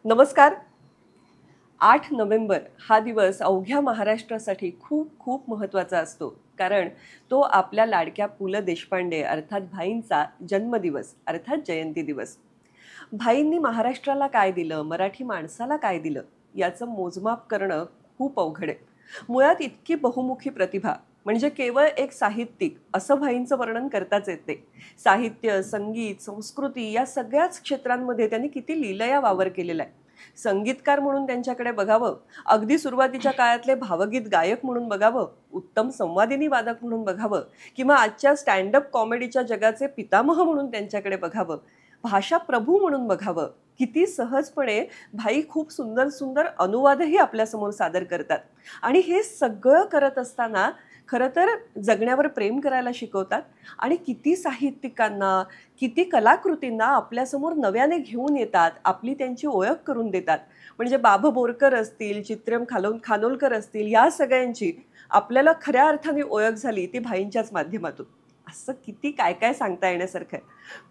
नमस्कार. 8 नोव्हेंबर हा दिवस अवघ्या महाराष्ट्रासाठी खूप खूप महत्त्वाचा असतो, कारण तो आपल्या लाडक्या पु ल देशपांडे अर्थात भाईंचा जन्मदिवस अर्थात जयंती दिवस. भाईंनी महाराष्ट्राला काय दिलं, मराठी माणसाला काय दिलं, याचं मोजमाप करणं खूप अवघड आहे. मुळात इतकी बहुमुखी प्रतिभा म्हणजे केवळ एक साहित्यिक असं भाईंचं वर्णन करताच येत नाही. साहित्य, संगीत, संस्कृती या सगळ्याच क्षेत्रांमध्ये त्यांनी किती लीलया वावर केलेला आहे. संगीतकार म्हणून त्यांच्याकडे बघावं, अगदी सुरुवातीच्या काळातले भावगीत गायक म्हणून बघावं, उत्तम संवादिनी वादक म्हणून बघावं, किंवा आजच्या स्टँडअप कॉमेडीच्या जगाचे पितामह म्हणून त्यांच्याकडे बघावं, भाषा प्रभू म्हणून बघावं. किती सहजपणे भाई खूप सुंदर सुंदर अनुवादही आपल्यासमोर सादर करतात. आणि हे सगळं करत असताना खरं तर जगण्यावर प्रेम करायला शिकवतात आणि किती साहित्यिकांना, किती कलाकृतींना आपल्यासमोर नव्याने घेऊन येतात, आपली त्यांची ओळख करून देतात. म्हणजे बाभ बोरकर असतील, चित्रम खानोलकर असतील, या सगळ्यांची आपल्याला खऱ्या अर्थाने ओळख झाली ती भाईंच्याच माध्यमातून. असं किती काय काय सांगता येण्यासारखं आहे.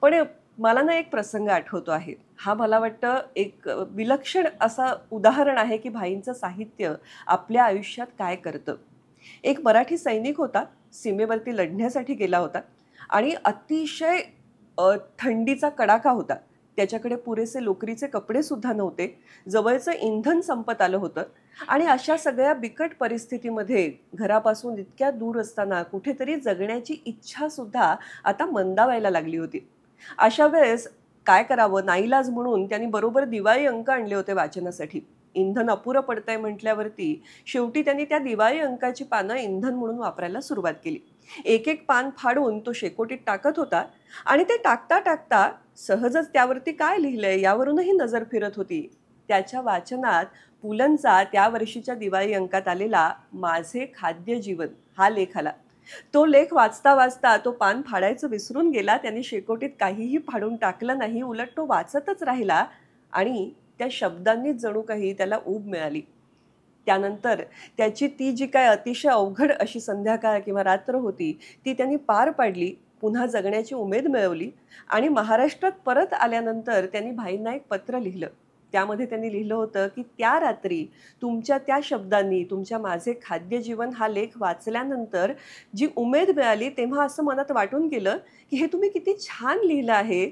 पण मला ना एक प्रसंग आठवतो आहे. हा मला वाटतं एक विलक्षण असं उदाहरण आहे की भाईंचं साहित्य आपल्या आयुष्यात काय करतं. एक मराठी सैनिक होता, सीमेवरती लढण्यासाठी गेला होता आणि अतिशय थंडीचा कडाका होता. त्याच्याकडे पुरेसे लोकरीचे कपडे सुद्धा नव्हते, जवळचं इंधन संपत आलं होतं आणि अशा सगळ्या बिकट परिस्थितीमध्ये घरापासून इतक्या दूर असताना कुठेतरी जगण्याची इच्छा सुद्धा आता मंदावायला लागली होती. अशा वेळेस काय करावं नाईलाज म्हणून त्यांनी बरोबर दिवाळी अंक आणले होते वाचनासाठी. इंधन अपुरं पडतंय म्हटल्यावरती शेवटी त्यांनी त्या दिवाळी अंकाची पानं इंधन म्हणून वापरायला सुरुवात केली. एक एक पान फाडून तो शेकोटीत टाकत होता आणि ते टाकता टाकता सहजच त्यावरती काय लिहिलंय यावरूनही नजर फिरत होती. त्याच्या वाचनात पुलंचा त्या वर्षीच्या दिवाळी अंकात आलेला माझे खाद्य जीवन हा लेख आला. तो लेख वाचता वाचता तो पान फाडायचं विसरून गेला. त्यांनी शेकोटीत काहीही फाडून टाकलं नाही, उलट तो वाचतच राहिला आणि त्या शब्दांनीच जणू काही त्याला ऊब मिळाली. त्यानंतर त्याची ती जी काय अतिशय अवघड अशी संध्याकाळ किंवा रात्र होती ती त्यांनी पार पाडली, पुन्हा जगण्याची उमेद मिळवली आणि महाराष्ट्रात परत आल्यानंतर त्यांनी भाईंना एक पत्र लिहिलं. त्यामध्ये त्यांनी लिहिलं होतं की त्या रात्री तुमच्या त्या शब्दांनी, तुमच्या माझे खाद्य जीवन हा लेख वाचल्यानंतर जी उमेद मिळाली तेव्हा असं मनात वाटून गेलं की हे तुम्ही किती छान लिहिलं आहे.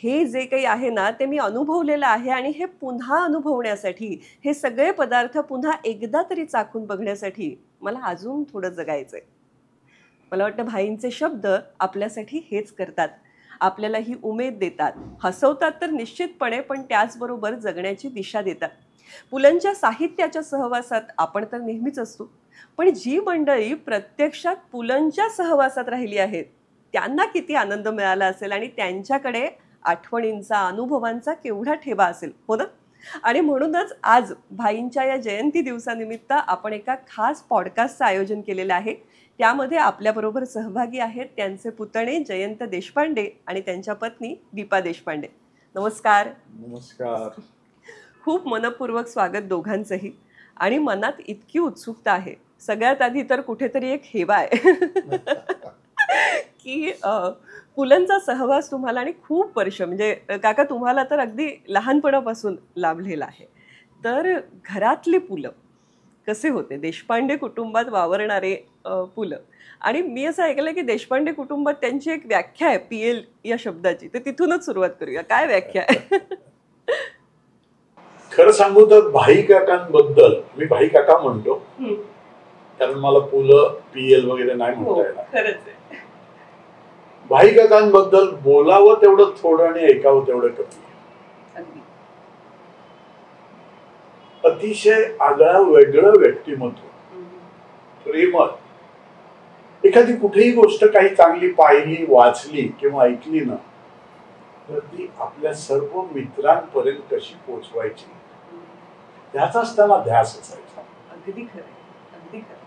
हे जे काही आहे ना ते मी अनुभवलेलं आहे आणि हे पुन्हा अनुभवण्यासाठी, हे सगळे पदार्थ पुन्हा एकदा तरी चाखून बघण्यासाठी मला अजून थोडं जगायचंय. मला वाटतं भाईंचे शब्द आपल्यासाठी हेच करतात. आपल्याला ही उमेद देतात, हसवतात तर निश्चितपणे, पण त्याचबरोबर जगण्याची दिशा देतात. पुलंच्या साहित्याच्या सहवासात आपण तर नेहमीच असतो, पण जी मंडळी प्रत्यक्षात पुलंच्या सहवासात राहिली आहेत त्यांना किती आनंद मिळाला असेल आणि त्यांच्याकडे आठवणींचा, अनुभवांचा केवढा ठेवा असेल, हो ना? आणि म्हणूनच आज भाईंच्या या जयंती दिवसानिमित्त आपण एका खास पॉडकास्टचं आयोजन केलेलं आहे. त्यामध्ये आपल्याबरोबर सहभागी आहेत त्यांचे पुतणे जयंत देशपांडे आणि त्यांच्या पत्नी दीपा देशपांडे. नमस्कार. नमस्कार. खूप मनपूर्वक स्वागत दोघांचंही. आणि मनात इतकी उत्सुकता आहे, सगळ्यात आधी तर कुठेतरी एक हेवा आहे की पुलंचा सहवास तुम्हाला आणि खूप वर्ष, म्हणजे काका तुम्हाला तर अगदी लहानपणापासून लाभलेला आहे. तर घरातले पुलं कसे होते, देशपांडे कुटुंबात वावरणारे पुलं. आणि मी असं ऐकलं की देशपांडे कुटुंबात त्यांची एक व्याख्या आहे PL या शब्दाची, तर तिथूनच सुरुवात करूया. काय व्याख्या आहे? खरं सांगू तर भाई काकांबद्दल, मी भाई काका म्हणतो कारण मला पुलं PL वगैरे नाही म्हणता येणार. खरंच आहे. भाई काकांबद्दल बोलावं तेवढं थोडं आणि ऐकावं तेवढं कमी. अतिशय आगळं वेगळं व्यक्तिमत्व, प्रेमळ. एखादी कुठेही गोष्ट काही चांगली पाहिली, वाचली किंवा ऐकली ना तर ती आपल्या सर्व मित्रांपर्यंत कशी पोचवायची त्याचाच त्यांना ध्यास असायचा. अगदी खरं, अगदी खरं.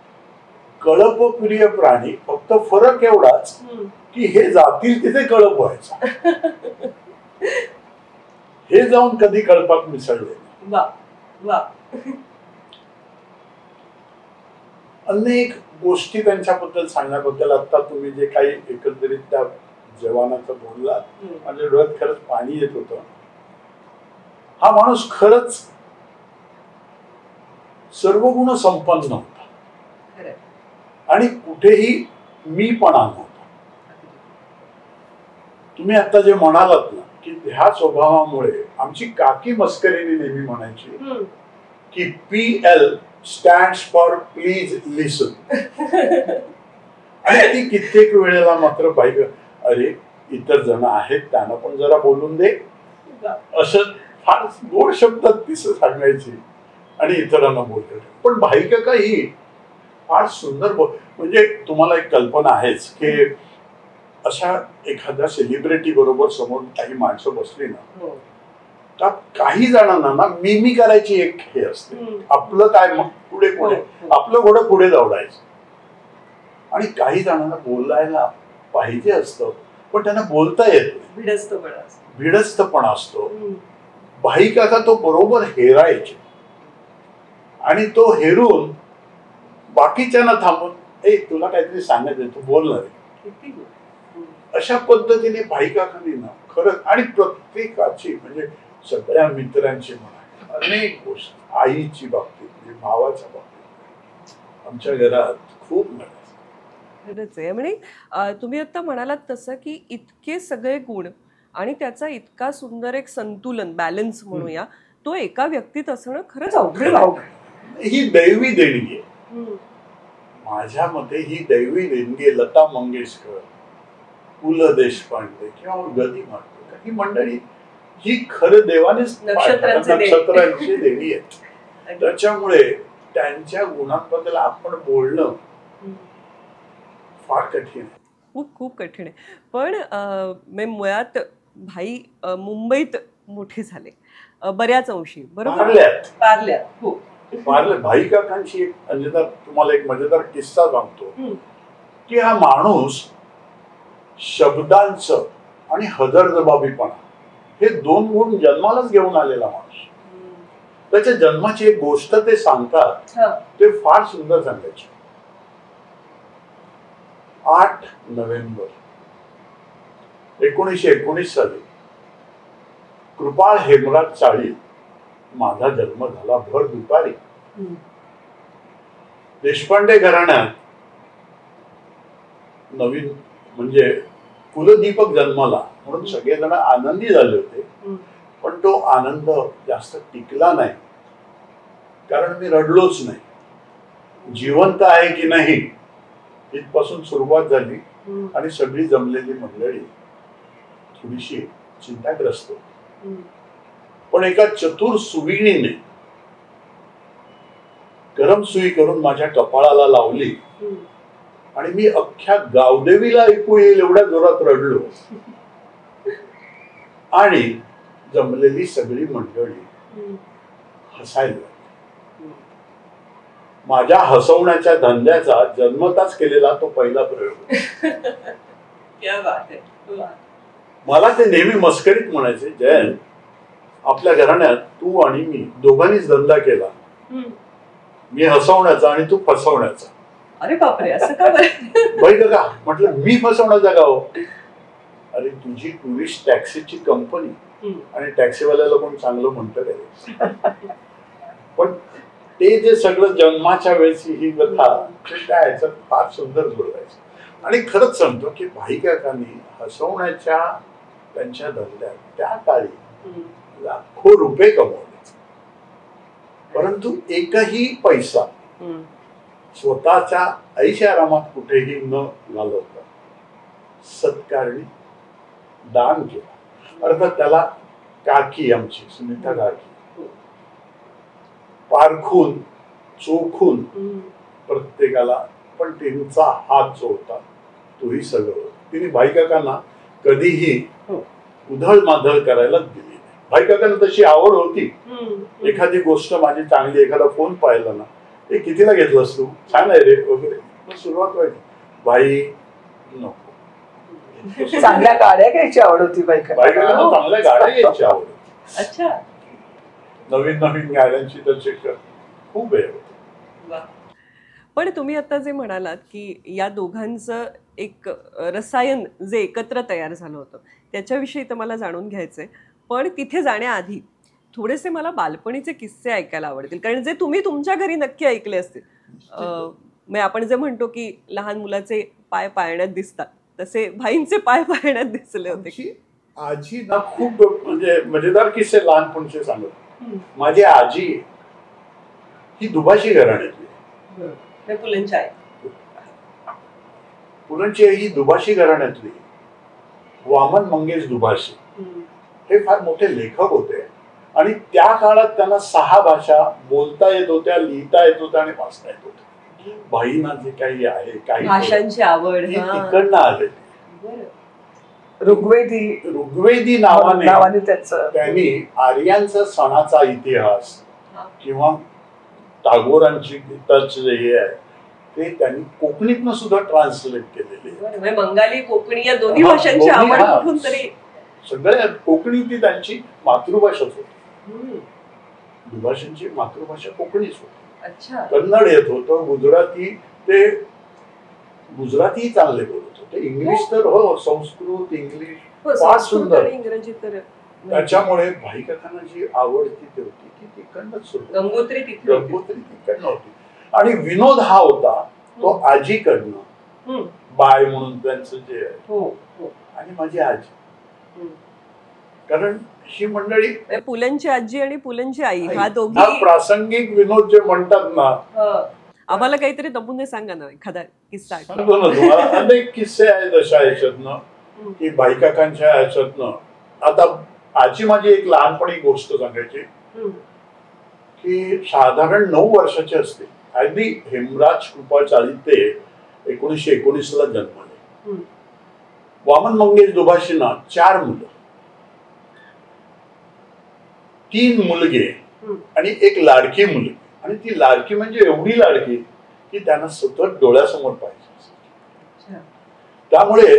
कळपप्रिय प्राणी, फक्त फरक एवढाच की हे जातील तिथे कळप व्हायचा, हे जाऊन कधी कळपात मिसळले. वा वा. अनेक गोष्टी त्यांच्याबद्दल सांगण्याबद्दल आता तुम्ही जे काही एकंदरीत त्या जवानाचं बोललात माझ्या डोळ्यात खरंच पाणी येत होतं. हा माणूस खरंच सर्व गुण संपन्न होता आणि कुठेही मीपणा नव्हता. तुम्ही आता जे म्हणालात ना की ह्या स्वभावामुळे आमची काकी मस्करीने नेहमी म्हणायची की PL स्टँड्स फॉर प्लीज लिसन. आणि ती कित्येक वेळेला मात्र बाई अरे इतर जण आहेत त्यांना पण जरा बोलून दे असं फार गोड शब्दात ती सांगायची आणि इतरांना बोलते. पण भाईकाका ही फार सुंदर म्हणजे तुम्हाला एक कल्पना आहेच की अशा एखाद्या सेलिब्रिटी बरोबर समोर काही माणसं बसली ना तर काही जणांना ना मिमी करायची एक हे असते. आपलं काय मग पुढे पुढे आपलं घोडं पुढे दौडायचं आणि काही जणांना बोलायला पाहिजे असतं पण त्यांना बोलता येत नाही. भिडस्तपणा असतो. भाईकाका तो बरोबर हेरायचे आणि तो हेरून बाकीच्यांना थांबून ए तुला काहीतरी सांगायचं तू बोलणार आहे अशा पद्धतीने भाईकाकांनी ना खरंच आणि प्रत्येकाची म्हणजे सगळ्या मित्रांची म्हणा अनेक गोष्टी आईची बाबतीत म्हणजे भावाच्या बाबतीत आमच्या घरात खूप खरंच आहे. म्हणजे तुम्ही आता म्हणालात तसं की इतके सगळे गुण आणि त्याचा इतका सुंदर एक संतुलन बॅलन्स म्हणूया तो एका व्यक्तीत असणं खरंच अवघड. ही दैवी देणगी आहे. माझ्या मते ही दैवी देणगी लता मंगेशकर पु ल देशपांडे किंवा गदी मार्केकर ही मंडळी ही खरं देवानेच नक्षत्रांची देणी आहे. त्याच्यामुळे त्यांच्या गुणांबद्दल आपण बोलणं फार कठीण आहे. खूप खूप कठीण आहे. पण मुळात भाई मुंबईत मोठे झाले बऱ्याच अंशी बरोबर पार्ल्यात. भाईकाकांची एक तुम्हाला एक मजेदार किस्सा सांगतो की हा माणूस शब्दांचं आणि हजरजबाबीपणा हे दोन गुण जन्मालाच घेऊन आलेला माणूस. त्याच्या जन्माची एक गोष्ट ते सांगतात ते फार सुंदर सांगायचे. 8 नोव्हेंबर 1919 साली कृपाळ हेमराज चाळीत माझा जन्म झाला भर दुपारी. देशपांडे घराण्यात नवीन म्हणजे कुलदीपक जन्माला म्हणून सगळेजण आनंदी झाले होते. पण तो आनंद जास्त टिकला नाही कारण मी रडलोच नाही. जिवंत आहे की नाही इथपासून सुरुवात झाली आणि सगळी जमलेली मंडळी थोडीशी चिंताग्रस्त होती. पण एका चतुर सुविणीने गरम सुई करून माझ्या कपाळाला लावली आणि मी अख्ख्या गावदेवीला ऐकू येईल एवढ्या जोरात रडलो आणि जमलेली सगळी मंडळी हसायला लागली. माझ्या हसवण्याच्या धंद्याचा जन्मताच केलेला तो पहिला प्रयोग. मला ते नेहमी मस्करीत म्हणायचे जयंत आपल्या घराण्यात तू आणि मी दोघांनीच धंदा केला. मी हसवण्याचा आणि तू फसवण्याचा. अरे बापरे असं का भाईकाका म्हटलं मी फसवण्याचा का हो. अरे तुझी टुरिस्ट टॅक्सीची कंपनी आणि टॅक्सीवाल्याला कोण चांगलं म्हणतं काय. पण ते जे सगळं जन्माच्या वेळेची ही कथा त्या ह्याच्यात फार सुंदर जोडायचं. आणि खरंच सांगतो की भाईकाकांनी हसवण्याच्या त्यांच्या धंद्यात त्या काळी लाखो रुपये कमवले परंतु एकही पैसा स्वतःच्या ऐशारामात कुठेही न घालवता सत्कारणी दान केला. अर्थात त्याला काकी आमची सुनीता काकी पारखून चोखून प्रत्येकाला पण त्यांचा हात जो होता तोही सगळं तिने भाईकाकांना कधीही उधळ माधळ करायला दिली नाही. भाईकाकांना तशी आवड होती. एखादी गोष्ट माझी चांगली एखादा फोन पाहिला ना ते कितीला घेतलंस तू छान आहे रे वगैरे मग सुरुवात व्हायची. भाई नको चांगल्या गाड्या घ्यायची आवड होती भाईकाकांना चांगल्या गाड्या घ्यायची आवड होती. अच्छा नवीन नवीन गाड्यांची त्याची खूप वेळ होती. पण तुम्ही आता जे म्हणालात की या दोघांचं एक रसायन जे एकत्र तयार झालं होतं त्याच्याविषयी तर मला जाणून घ्यायचंय. पण तिथे जाण्याआधी थोडेसे मला बालपणीचे किस्से ऐकायला आवडतील, कारण जे तुम्ही तुमच्या घरी नक्की ऐकले असतील. म्हणजे आपण जे म्हणतो की लहान मुलाचे पाय पाळण्यात दिसतात, तसे भाईंचे पाय पाळण्यात दिसले होते की आजी ना खूप म्हणजे मजेदार किस्से लहानपणीचे सांगत. माझी आजी ही दुभाषी घराण्यातली, पुलंची आई. पुलंची आई ही दुभाषी घराण्यातली. वामन मंगेश दुभाषी हे फार मोठे लेखक होते आणि त्या काळात त्यांना 6 भाषा बोलता येत होत्या, लिहिता येत होत्या आणि वाचता येत होत्या. भाईंना जे काही आहे काही भाषांची आवड तिकडनं आले. ऋग्वेदी नावाने त्यांनी आर्यांचा सणाचा इतिहास किंवा टागोरांची गीताचे जे हे आहे ते त्यांनी कोकणीतनं सुद्धा ट्रान्सलेट केलेले. बंगाली कोकणी या दोन्ही भाषांची आवड कुठून तरी सगळ्या कोकणी ती त्यांची मातृभाषाच होती. दुभाषांची मातृभाषा कोकणीच होती. कन्नड येत होतं, गुजराती ते गुजराती चांगले बोलत होते, इंग्लिश तर हो, संस्कृत इंग्लिश फार सुंदर, इंग्रजी तर. त्याच्यामुळे भाई काकांना जी आवड ती होती ती तिकडनंच सुरू, गंगोत्री तिकडनं होती. आणि विनोद हा होता तो आजीकडनं, बाय म्हणून त्यांचं जे आहे, आणि माझी आजी. कारण ही मंडळी पुलंची आजी आणि पुलंची आई हा दोघी प्रासंगिक विनोद जे म्हणतात ना, आम्हाला काहीतरी नमुने सांगा ना, एखादा किस्सा. अनेक किस्से आहेत अशा ह्याच्यातनं की भाई काकांच्या ह्याच्यातनं. आता आजी माझी एक लहानपणी गोष्ट सांगायची की साधारण 9 वर्षाची असते. अगदी हेमराज कृपा चाळीते 1919 ला जन्मले. वामन मंगेश दुभाषींना 4 मुलं, 3 मुलगे आणि एक लाडकी मुलगी. आणि ती लाडकी म्हणजे एवढी लाडकी की त्यांना सतत डोळ्यासमोर पाहिजे. त्यामुळे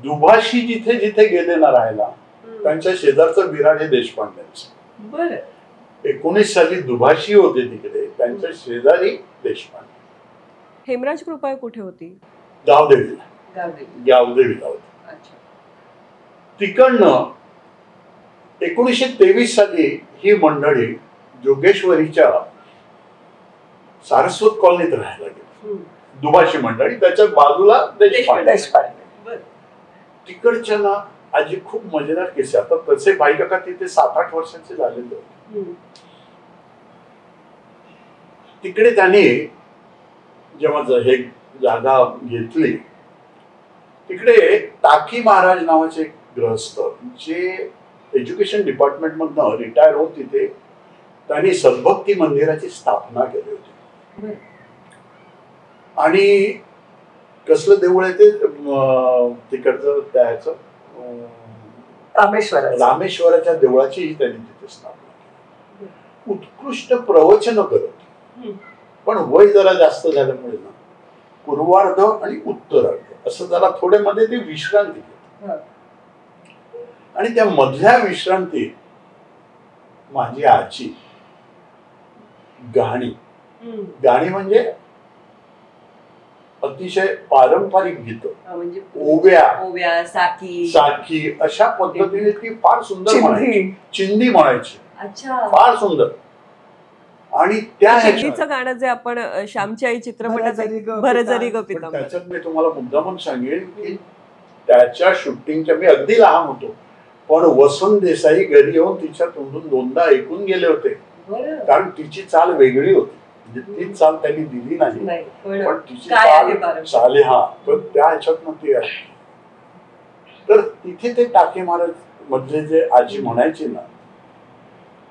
दुभाषी जिथे जिथे गेले ना राहायला, त्यांच्या शेजारचं विराट हे देशपांड्यांचं. 19 साली दुभाषी होते तिकडे, त्यांच्या शेजारी देशपांडे. हेमराज कृपा कुठे होती? गावदेवीला होती. तिकडनं 1923 साली ही मंडळी जोगेश्वरीच्या सारस्वत कॉलनीत राहायला गेली. दुभाषी मंडळी, त्याच्या बाजूला देशपांडे. तिकडच्या ना आजी खूप मजेदार किस्से. आता तसे भाई काका तिथे 7-8 वर्षांचे झालेले होते. तिकडे त्यांनी जेव्हा हे जागा घेतली, तिकडे टाकी महाराज नावाचे एक ग्रहस्थ जे एज्युकेशन डिपार्टमेंट मधनं रिटायर होत, तिथे त्यांनी सद्भक्ती मंदिराची स्थापना केली होती. आणि कसलं देऊळ आहे ते तिकडचं, त्याचं रामेश्वराच्या देवळाची त्यांनी तिथे स्थापना केली. उत्कृष्ट प्रवचन करत, पण वय जरा जास्त झाल्यामुळे ना पूर्वार्ध आणि उत्तरार्ध असं जरा थोडे मध्ये ते विश्रांती घेत. आणि त्या मधल्या विश्रांती माझी आजी गाणी म्हणजे अतिशय पारंपरिक गीत, ओव्या, साकी अशा पद्धतीने ती फार सुंदर म्हणायची. चिंदी म्हणायची, फार सुंदर. आणि त्या गाणं जे आपण श्यामची आई चित्रपटात भरजरी ग पिता, त्याच्यात मी तुम्हाला मुद्दामून सांगेन की त्याच्या शूटिंगच्या, मी अगदी लहान होतो, पण वसंत देसाई घरी येऊन तिच्या तोंडून 2दा ऐकून गेले होते. कारण तिची चाल वेगळी होती, म्हणजे तीच चाल त्यांनी दिली नाही, पण तिची चाल हा, तर त्या ह्याच्यात ती आहे. तर तिथे ते टाके महाराज मधले जे आजी म्हणायची ना,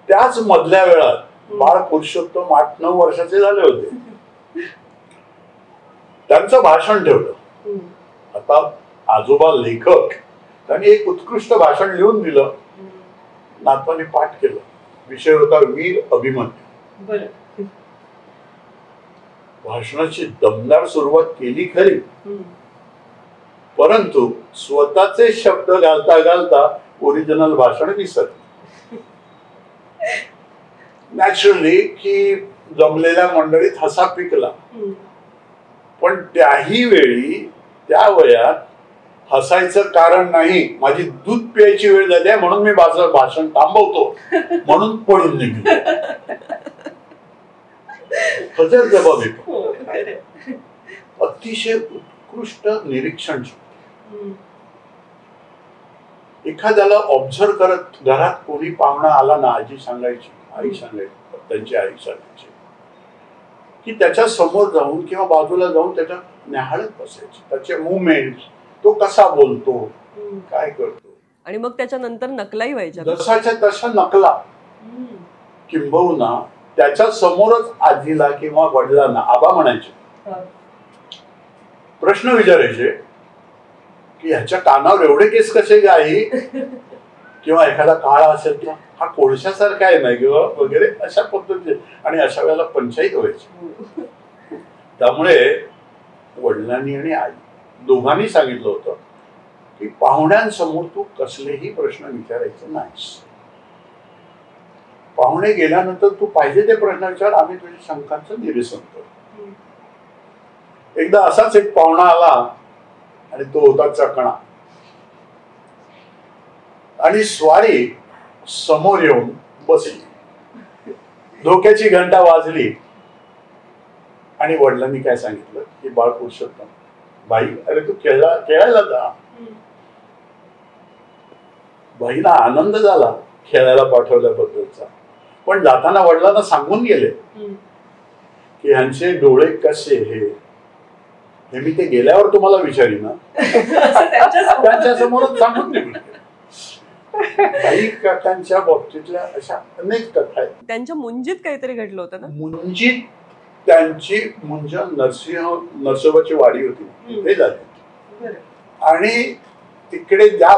त्याच मधल्या वेळात बाळ पुरुषोत्तम 8-9 वर्षाचे झाले होते. त्यांचं भाषण ठेवलं. आता आजोबा लेखक, त्यांनी एक उत्कृष्ट भाषण लिहून दिलं, नातवाने पाठ केलं. विषय होता वीर अभिमन्यू. भाषणाची दमदार सुरुवात केली खरी, परंतु स्वतःचे शब्द घालता घालता ओरिजिनल भाषण विसरले. नॅचरली की जमलेल्या मंडळीत हसा पिकला. पण त्याही वेळी त्या वयात हसायचं कारण नाही, माझी दूध प्यायची वेळ झाली आहे म्हणून मी माझं भाषण थांबवतो म्हणून पडून निघलो. हजर जबाब येतो. अतिशय उत्कृष्ट निरीक्षण. एखाद्याला ऑब्झर्व करत घरात कोणी पाहुणा आला ना, आजी सांगायची, आई सांगायची, त्यांची आई सांगायची की त्याच्या समोर जाऊन किंवा बाजूला जाऊन त्याच्या न्याहाळत बसायचे, त्याचे मुवमेंट, तो कसा बोलतो, काय करतो, आणि मग त्याच्यानंतर नकलाही व्हायच्या. जसाच्या तशा नकला. किंबहुना त्याच्या समोरच आजीला किंवा वडिलांना आबा म्हणायचे, प्रश्न विचारायचे की ह्याच्या कानावर एवढे केस कसे गाई, किंवा एखादा काळा असेल तर हा कोळशासारखा आहे ना किंवा वगैरे अशा पद्धतीने. आणि अशा वेळेला पंचायत व्हायची. त्यामुळे वडिलांनी आणि आई दोघांनी सांगितलं होतं की पाहुण्यांसमोर तू कसलेही प्रश्न विचारायचे नाहीस. पाहुणे गेल्यानंतर तू पाहिजे ते प्रश्न विचार, आम्ही तुझ्या शंकांचं निरसन करू. एकदा असाच एक पाहुणा आला आणि तो होता चकणा. आणि स्वारी समोर येऊन बसली, धोक्याची घंटा वाजली आणि वडिलांनी काय सांगितलं की बाळ पुरुषोत्तम, बाई अरे तू खेळायला जा. बाईला आनंद झाला खेळायला पाठवल्याबद्दलचा, पण जाताना वडिलांना सांगून गेले की ह्यांचे डोळे कसे हे मी ते गेल्यावर तुम्हाला विचारीन ना. त्यांच्या समोरच सांगून निघून गेले. काही काकांच्या बाबतीतल्या अशा अनेक कथा आहेत. त्यांच्या मुंजीत काहीतरी घडलं होतं ना. मुंजीत त्यांची मुंज नरसोबाची वाडी होती ते झाली. आणि तिकडे ज्या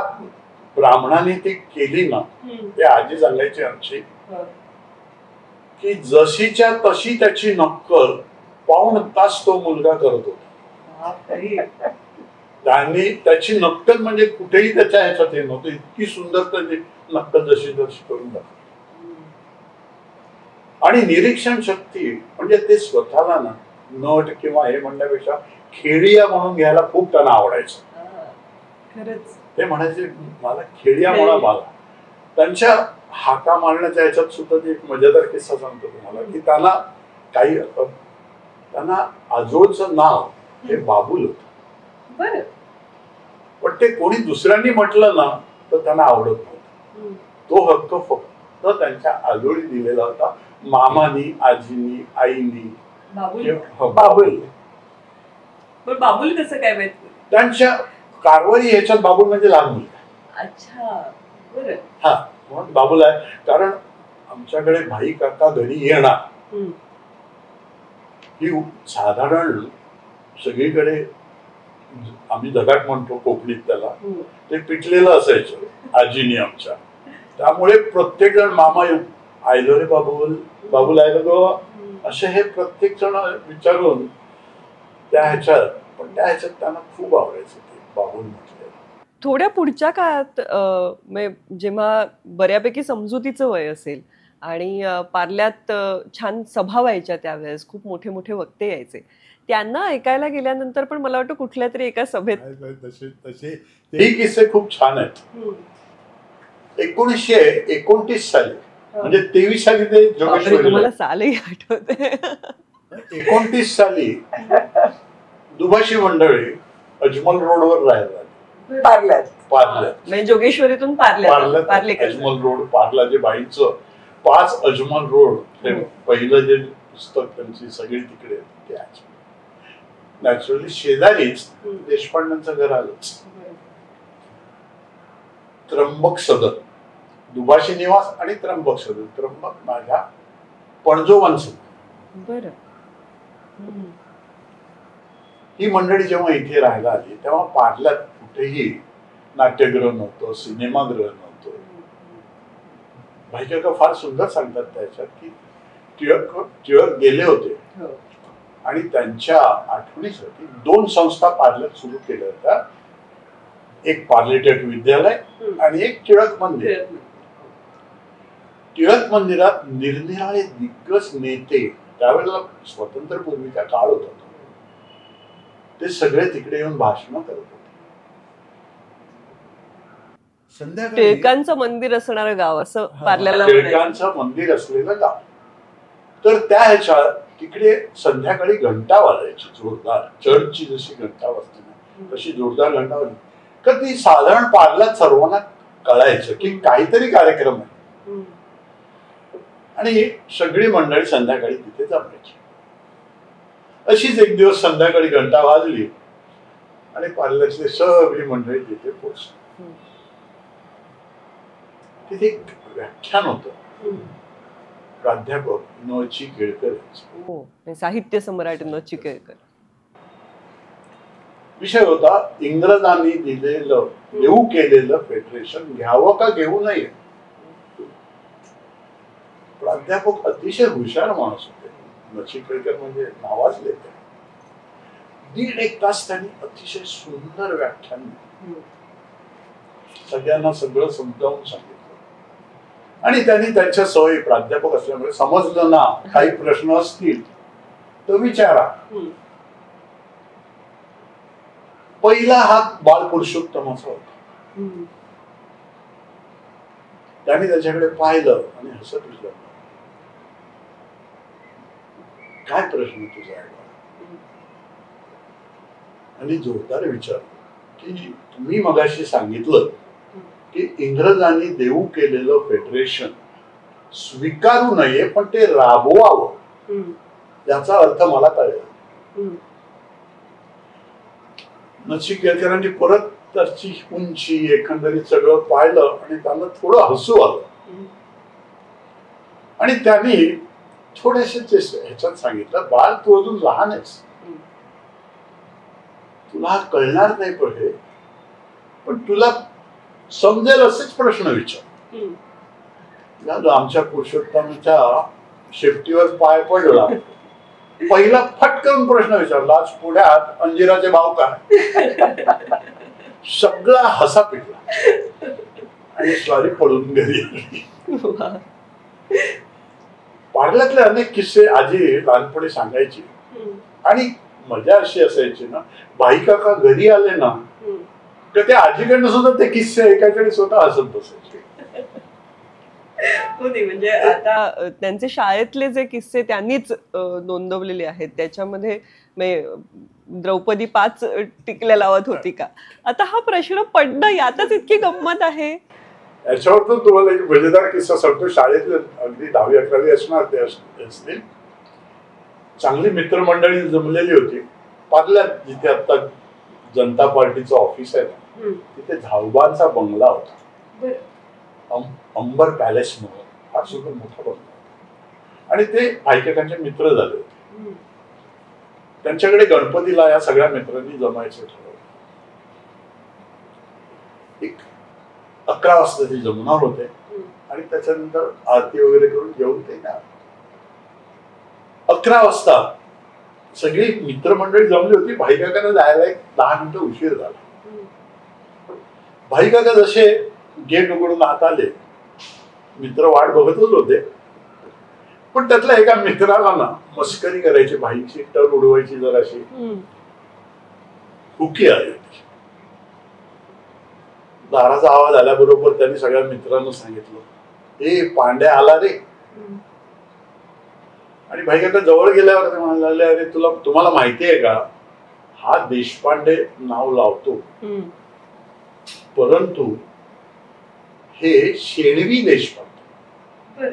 ब्राह्मणाने ती केली ना, ते आजी सांगायची आमची की जशीच्या तशी त्याची नक्कल पाऊण तास तो मुलगा करत होता. त्यांनी त्याची नक्कल म्हणजे कुठेही त्याच्या ह्याच्यात हे नव्हतं, इतकी सुंदर त्याची नक्कल जशी जशी करून दाखवली. आणि निरीक्षण शक्ती म्हणजे ते स्वतःला ना नट किंवा हे म्हणण्यापेक्षा खेळिया म्हणून घ्यायला खूप त्यांना आवडायचं. ते म्हणायचे मला खेळिया म्हणा. मला त्यांच्या हाका मारण्याच्या ह्याच्यात सुद्धा एक मजेदार किस्सा सांगतो तुम्हाला की त्यांना आजोळचं नाव हे बाबुल होतं. पण ते कोणी दुसऱ्यांनी म्हटलं ना तर त्यांना आवडत नव्हतं. तो हक्क फक्त त्यांच्या आजोळी दिलेला होता, मामानी, आजीनी, आईनी. बाबुल. बाबुल कसं काय माहित? त्यांच्या कारवारी ह्याच्यात बाबुल म्हणजे लहान मुलगा. अच्छा, बरं. हा म्हणून बाबुल आहे. कारण आमच्याकडे भाई काका घरी येणार ही साधारण सगळीकडे आम्ही दगाट म्हणतो कोकणीत त्याला, ते पिटलेलं असायचं आजीनी आमच्या. त्यामुळे प्रत्येक जण मामा येऊन आयलो रे बाबुल, बाबुल आयलो गो, असे हे प्रत्येक जण विचारून त्या ह्याच्यात. पण त्या ह्याच्यात त्यांना खूप आवडायचं ते बाबुल म्हटलेलं. थोड्या पुढच्या काळात जेव्हा बऱ्यापैकी समजुतीचं वय असेल आणि पार्ल्यात छान सभा व्हायच्या, त्यावेळेस खूप मोठे मोठे वक्ते यायचे, त्यांना ऐकायला गेल्यानंतर पण मला वाटतं कुठल्या तरी एका सभेत तसे हे किस्से खूप छान आहेत. 1929 साली म्हणजे 23 साली ते जोगेश्वरी, तुम्हाला सालही आठवते. 29 साली दुभाषी मंडळी अजमल रोडवर राहायला पार्ल्यात, म्हणजे जोगेश्वरीतून पार्ल्यात अजमल रोड पार्ला जे बाईंचं 5 अजमल रोड हे पहिलं जे पुस्तक त्यांची सगळी तिकडे ते आहे. नॅचरली शेजारीच देशपांड्यांचं घर आलं. त्र्यंबक सदर, दुभाषी निवास आणि त्र्यंबक सदर. त्र्यंबक माझ्या पणजोबांचं. बरं. ही मंडळी जेव्हा इथे राहायला आली तेव्हा पार्ल्यात कुठेही नाट्यगृह नव्हतं, सिनेमागृह नव्हतं. भाई काका फार सुंदर सांगतात त्याच्यात की टिळक गेले होते आणि त्यांच्या आठवणीसाठी 2 संस्था पार्ल्यात सुरू केल्या होत्या. एक पार्लेटेट विद्यालय आणि एक टिळक मंदिर. टिळक मंदिरात निरनिराळे दिग्गज नेते, त्यावेळेला स्वातंत्र्यपूर्वीचा काळ होता, ते सगळे तिकडे येऊन भाषण करत होते. संध्याकाळी टिळकांचं मंदिर असणारं गाव असं पार्ल्याला टिळकांचं मंदिर असलेलं गाव. तर त्या ह्याच्यात तिकडे संध्याकाळी घंटा वाजायची जोरदार, चर्चची जशी घंटा वाजते ना तशी जोरदार घंटा वाजली तर ती साधारण पार्ल्यात सर्वांना कळायचं की काहीतरी कार्यक्रम आहे. आणि सगळी मंडळी संध्याकाळी तिथे जमायची. अशीच एक दिवस संध्याकाळी घंटा वाजली आणि पार्ल्यातली सगळी मंडळी तिथे पोहोचली. तिथे एक व्याख्यान होतं. प्राध्यापक नची केळकर, साहित्य सम्राट नची केळकर. विषय होता इंग्रजांनी दिलेलं देऊ केलेलं फेडरेशन घ्यावं का घेऊ नये. प्राध्यापक अतिशय हुशार माणूस होते. नची केळकर म्हणजे नावाच लेते. 1.5 तास त्यांनी अतिशय सुंदर व्याख्यान सगळ्यांना सगळं समजावून सांगितलं. आणि त्यांनी त्यांच्या सवयी प्राध्यापक असल्यामुळे समजलं ना काही प्रश्न असतील तर विचारा. पहिला हात बाळपुरुषोत्तमाचा होता. त्यांनी त्याच्याकडे पाहिलं आणि हसत विचारलं, काय प्रश्न तुझा आहे? आणि जोरदार विचारलं की तुम्ही मगाशी सांगितलं की इंग्रजांनी देऊ केलेलं फेडरेशन स्वीकारू नये पण ते राबवावं, याचा अर्थ मला कळला. नची केळकरांनी परत त्याची उंची एकंदरीत सगळं पाहिलं आणि त्यांना थोडं हसू आलं. आणि त्यांनी थोडेसे ह्याच्यात सांगितलं, बाळ तू अजून लहान आहेस, तुला कळणार नाही पण तुला समजेल असेच प्रश्न विचार. आमच्या पुरुषोत्तमच्या शेपटीवर पाय पडला. पहिला फटकन प्रश्न विचारला, आज पुण्यात अंजिराचे भाव काय? सगळा हसा पिटला आणि स्वारी पळून घरी आली. पार्ल्यातले अनेक किस्से आजी लहानपणी सांगायची. आणि मजा अशी असायची ना, भाई काका घरी आले ना तर ते आजीकडनं सुद्धा ते किस्से ऐकायचे स्वतः हसत बसायचे. म्हणजे आता त्यांचे शाळेतले जे किस्से त्यांनीच नोंदवलेले आहेत त्याच्यामध्ये द्रौपदी 5 टिकल्या लावत होती का, आता हा प्रश्न पडणं यातच इतकी गंमत आहे. याच्यावर तर तुम्हाला एक मजेदार किस्सा सांगतो. शाळेतले अगदी 10वी 11वी असणार ते असतील. चांगली मित्रमंडळी जमलेली होती. पार्ल्यात जिथे आता जनता पार्टीचं ऑफिस आहे ना तिथे झावबांचा बंगला होता. अंबर पॅलेस म्हणून हा सुद्धा मोठा बंगला. आणि ते भाईकाकांचे मित्र झाले होते. त्यांच्याकडे गणपतीला या सगळ्या मित्रांनी जमायचं ठरवलं. एक 11 वाजता ते जमणार होते आणि त्याच्यानंतर आरती वगैरे करून घेऊन ते ना 11 वाजता सगळी मित्रमंडळी जमली होती. भाईकाकांना जायला एक 10 मिनिटं उशीर झाला. भाईकाका जसे गेट उघडून आत आले, मित्र वाट बघतच होते. पण त्यातल्या एका मित्राला ना मस्करी करायची, भाईची टर उडवायची जराशी हुकी आली होती. दाराचा आवाज आल्याबरोबर त्यांनी सगळ्या मित्रांना सांगितलं, ए पांड्या आला रे. आणि भाईकाका जवळ गेल्यावर ते म्हणाले, अरे तुम्हाला माहिती आहे का, हा देशपांडे नाव लावतो परंतु हे शेणवी देशपांडे.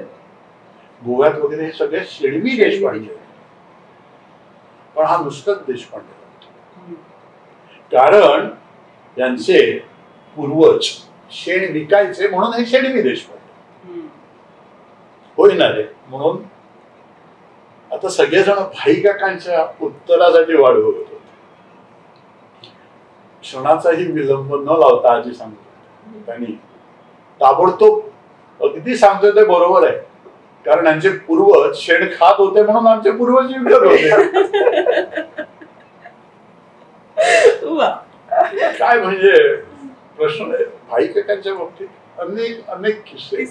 गोव्यात वगैरे हे सगळे शेणवी देशपांडे, पण हा नुसताच देशपांडे लावतो. कारण यांचे पूर्वज शेण विकायचे म्हणून हे शेणवी देशपांडे होय ना रे. म्हणून आता सगळेजण भाईकाकांच्या उत्तरासाठी वाट बघत होते. क्षणाचाही विलंब न लावता आजी सांगतो त्यांनी ताबडतोब अगदी सांगतोय ते बरोबर आहे, कारण यांचे पूर्वज शेण खात होते म्हणून आमचे पूर्वज विकत होते. काय म्हणजे प्रश्न आहे. भाईकाकांच्या बाबतीत अनेक किस्से.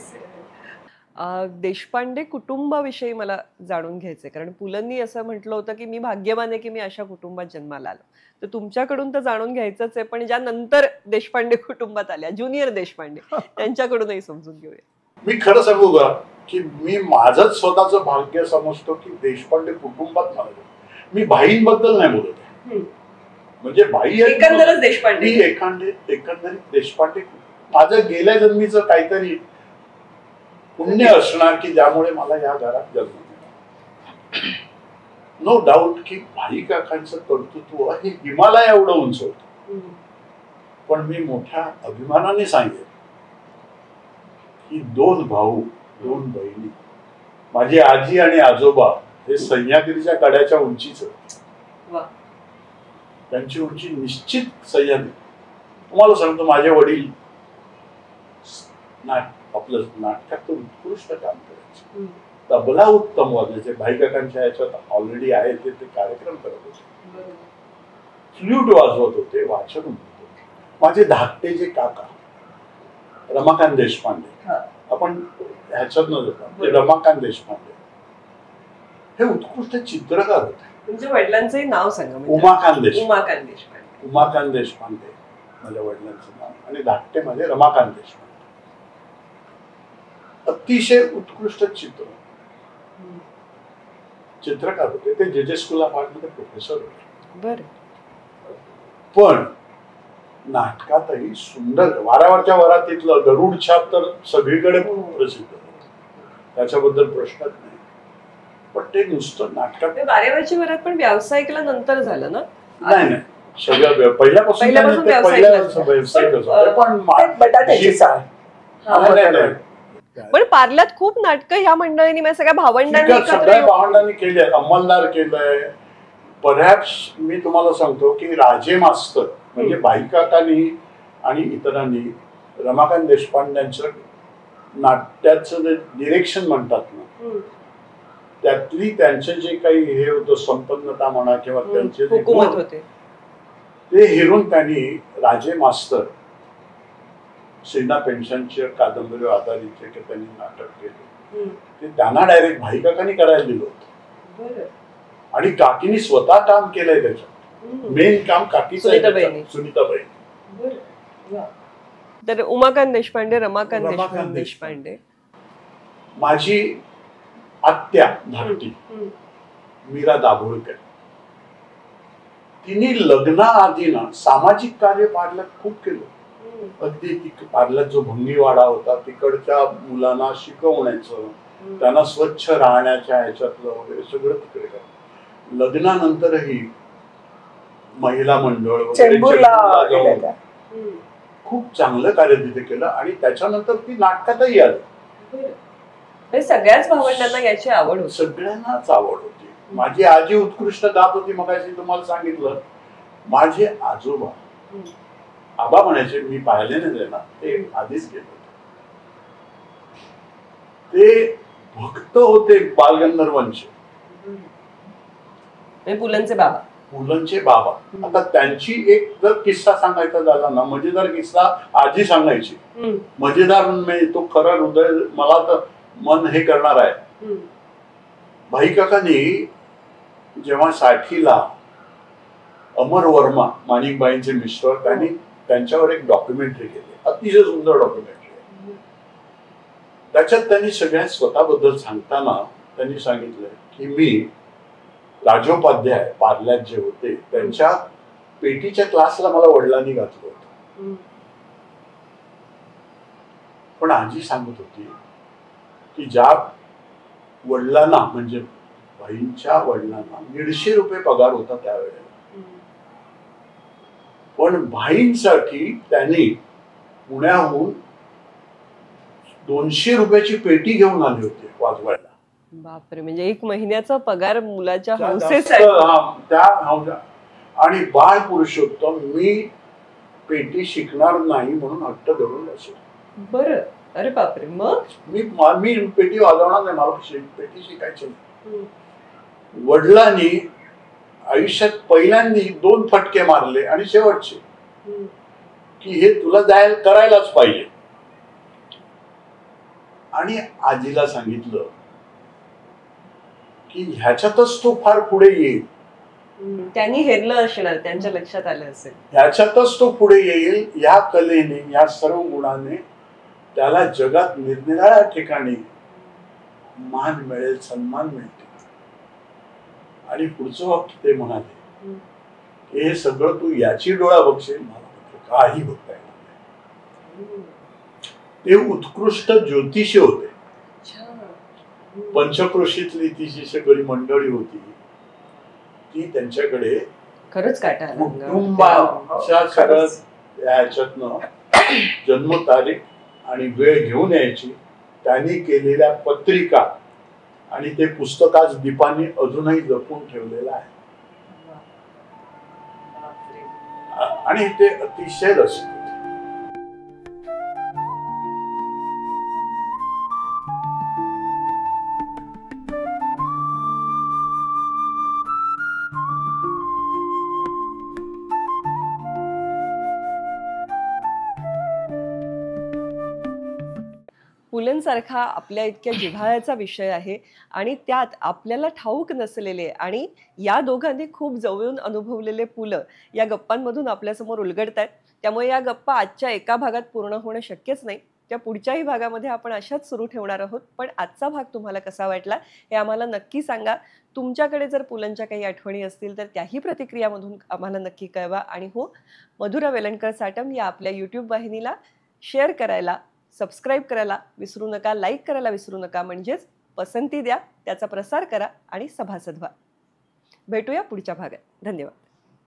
देशपांडे कुटुंबाविषयी मला जाणून घ्यायचंय, कारण पुलंनी असं म्हटलं होतं की मी भाग्यवान आहे की मी अशा कुटुंबात जन्माला आलो. तर तुमच्याकडून तर जाणून घ्यायचंच आहे, पण ज्या नंतर देशपांडे कुटुंबात आल्या, ज्युनियर देशपांडे, त्यांच्याकडूनही समजून घेऊया. मी खरं सांगू का की मी माझंच स्वतःचं भाग्य समजतो की देशपांडे कुटुंबात मला. मी भाईंबद्दल नाही बोलत आहे. म्हणजे भाई एकंदरच देशपांडे, मी एकंदरीत देशपांडे. माझं गेल्या जन्मीचं काहीतरी पुण्य असणार की ज्यामुळे मला या घरात जन्म मिळाला. नो डाऊट की भाई काकांचं कर्तृत्व हे हिमालय एवढं उंच होतं. पण मी मोठ्या अभिमानाने सांगेन की 2 भाऊ 2 बहिणी, माझी आजी आणि आजोबा हे सह्याद्रीच्या कड्याच्या उंचीच. त्यांची उंची निश्चित सह्याद्री. तुम्हाला सांगतो माझे वडील आपलं नाटकात उत्कृष्ट काम करायचे. तबला उत्तम वाजायचे. भाई काकांच्या याच्यात ऑलरेडी आहे ते कार्यक्रम करत होते. फ्ल्यूट वाजवत होते, वाचन होत होते. माझे धाकटे जे काका रमाकांत देशपांडे, आपण ह्याच्यात न जाता रमाकांत देशपांडे हे उत्कृष्ट चित्रकार होते. तुमच्या वडिलांचंही नाव सांगा. उमाकांत देशपांडे. उमाकांत देशपांडे माझ्या वडिलांचं नाव, आणि धाकटे माझे रमाकांत देशपांडे. अतिशय उत्कृष्ट चित्रकार होते. ते जे स्कूल ऑफ आर्ट मध्ये प्रोफेसर होते. बर. पण नाटकातही सुंदर वाऱ्यावरच्या वरातीतलं गरुड छाप तर सगळीकडे प्रसिद्ध होतं, त्याच्याबद्दल प्रश्नच नाही. पण ते नुसतं नाटकात वाऱ्यावरची वरात पण व्यावसायिकला नंतर झालं ना? नाही, सगळं पहिल्यापासून व्यावसायिकच होतं. पण बटाट्याची साळ. पण पार्ल्यात खूप नाटकं ह्या मंडळींनी सगळ्या भावंडांनी केले. अंमलदार केलंय. परहॅप्स मी तुम्हाला सांगतो की राजे मास्तर म्हणजे भाई काकांनी आणि इतरांनी रमाकांत देशपांड्यांचं नाट्याचं जे डिरेक्शन म्हणतात ना, त्यातली त्यांचे जे काही हे होतं संपन्नता म्हणा किंवा त्यांचे जे हुकूमत होते ते हेरून त्यांनी राजे मास्तर सेना पेन्शनच्या कादंबरीवर आधारित जे त्यांनी नाटक केले ते त्यांना डायरेक्ट भाई काकांनी करायला दिलं होतं. आणि काकीनी स्वतः काम केलंय त्याच्यात. मेन काम काकीचं आहे, सुनीताबाई. तर उमाकांत देशपांडे, रमाकांत देशपांडे. माझी आत्या धाकटी मीरा दाभोळकर, तिने लग्नाआधी ना सामाजिक कार्य पार्ल्यात खूप केलं. अगदी पार्ल्यात जो भंगीवाडा होता तिकडच्या मुलांना शिकवण्याचं, त्यांना स्वच्छ राहण्याच्या ह्याच्यातलं वगैरे सगळं तिकडे केलं. लग्नानंतरही महिला मंडळ वगैरे खूप चांगलं कार्य तिथे केलं. आणि त्याच्यानंतर ती नाटकातही आली. सगळ्याच भावंडांना याची आवड होती. सगळ्यांनाच आवड होती. माझी आजी उत्कृष्ट गात होती. मगाशी तुम्हाला सांगितलं. माझे आजोबा आबा म्हणायचे, मी पाहिले नाही ना, ते आधीच गेले. ते भक्त होते बालगंधर्वांचे. पुलंचे बाबा. आता त्यांची एक जर किस्सा सांगायचा झाला ना, मजेदार किस्सा आजी सांगायची. मजेदार म्हणजे तो खरा हृदय मला तर मन हे करणार आहे. भाई काकांनी जेव्हा 60ला अमर वर्मा माणिकबाईंचे मिस्टर, त्यांनी त्यांच्यावर एक डॉक्युमेंटरी केली. अतिशय सुंदर डॉक्युमेंटरी. त्याच्यात त्यांनी सगळ्या स्वतःबद्दल सांगताना त्यांनी सांगितलं की मी राजोपाध्याय पार्ल्यात जे होते त्यांच्या पेटीच्या क्लासला मला वडिलांनी घातलं होतं. पण आजी सांगत होती की ज्या वडिलांना म्हणजे भाईंच्या वडिलांना 150 रुपये पगार होता त्यावेळेला, पण भाईंसाठी त्यांनी पुण्याहून 200 रुपयाची पेटी घेऊन आली होती वाजवायला. बापरे. म्हणजे 1 महिन्याचा पगार मुलाच्या आणि बाळ पुरुषोत्तम मी पेटी शिकणार नाही म्हणून हट्ट धरून बसलो. बरं. अरे बापरे. मग मी पेटी वाजवणार नाही, मला पेटी शिकायची. वडिलांनी आयुष्यात पहिल्यांदा 2 फटके मारले आणि शेवटचे की हे तुला करायलाच पाहिजे. आणि आजीला सांगितलं की ह्याच्यातच तो फार पुढे येईल, त्यांनी हेरलं असणार, त्यांच्या लक्षात आलं असेल, ह्याच्यातच तो पुढे येईल, या कलेने, या सर्व गुणाने त्याला जगात निरनिराळ्या ठिकाणी मान मिळेल, सन्मान मिळतील. आणि पुढचं वाक्य ते म्हणाले की हे सगळं तू याची डोळा बघशील, मला काही बघता येणार नाही. ते उत्कृष्ट ज्योतिषी होते. पंचक्रोशीतली ती जी सगळी मंडळी होती ती त्यांच्याकडे खरंच काटा कुटुंबाच्या सगळं ह्याच्यातनं जन्मतारीख आणि वेळ घेऊन यायची. त्यांनी केलेल्या पत्रिका आणि ते पुस्तक आज दीपाने अजूनही जपून ठेवलेलं आहे. आणि ते अतिशय रसिक. पुलंसारखा आपल्या इतक्या जिव्हाळ्याचा विषय आहे आणि त्यात आपल्याला ठाऊक नसलेले आणि या दोघांनी खूप जवळून अनुभवलेले पुलं या गप्पांमधून आपल्यासमोर उलगडत आहेत. त्यामुळे या गप्पा आजच्या एका भागात पूर्ण होणं शक्यच नाही. त्या पुढच्याही भागामध्ये आपण अशाच सुरू ठेवणार आहोत. पण आजचा भाग तुम्हाला कसा वाटला हे आम्हाला नक्की सांगा. तुमच्याकडे जर पुलंच्या काही आठवणी असतील तर त्याही प्रतिक्रियामधून आम्हाला नक्की कळवा. आणि हो, मधुरा वेलणकर साटम या आपल्या यूट्यूब वाहिनीला शेअर करायला, सबस्क्राईब करायला विसरू नका, लाईक करायला विसरू नका. म्हणजेच पसंती द्या, त्याचा प्रसार करा आणि सभासद व्हा. भेटूया पुढच्या भागात. धन्यवाद.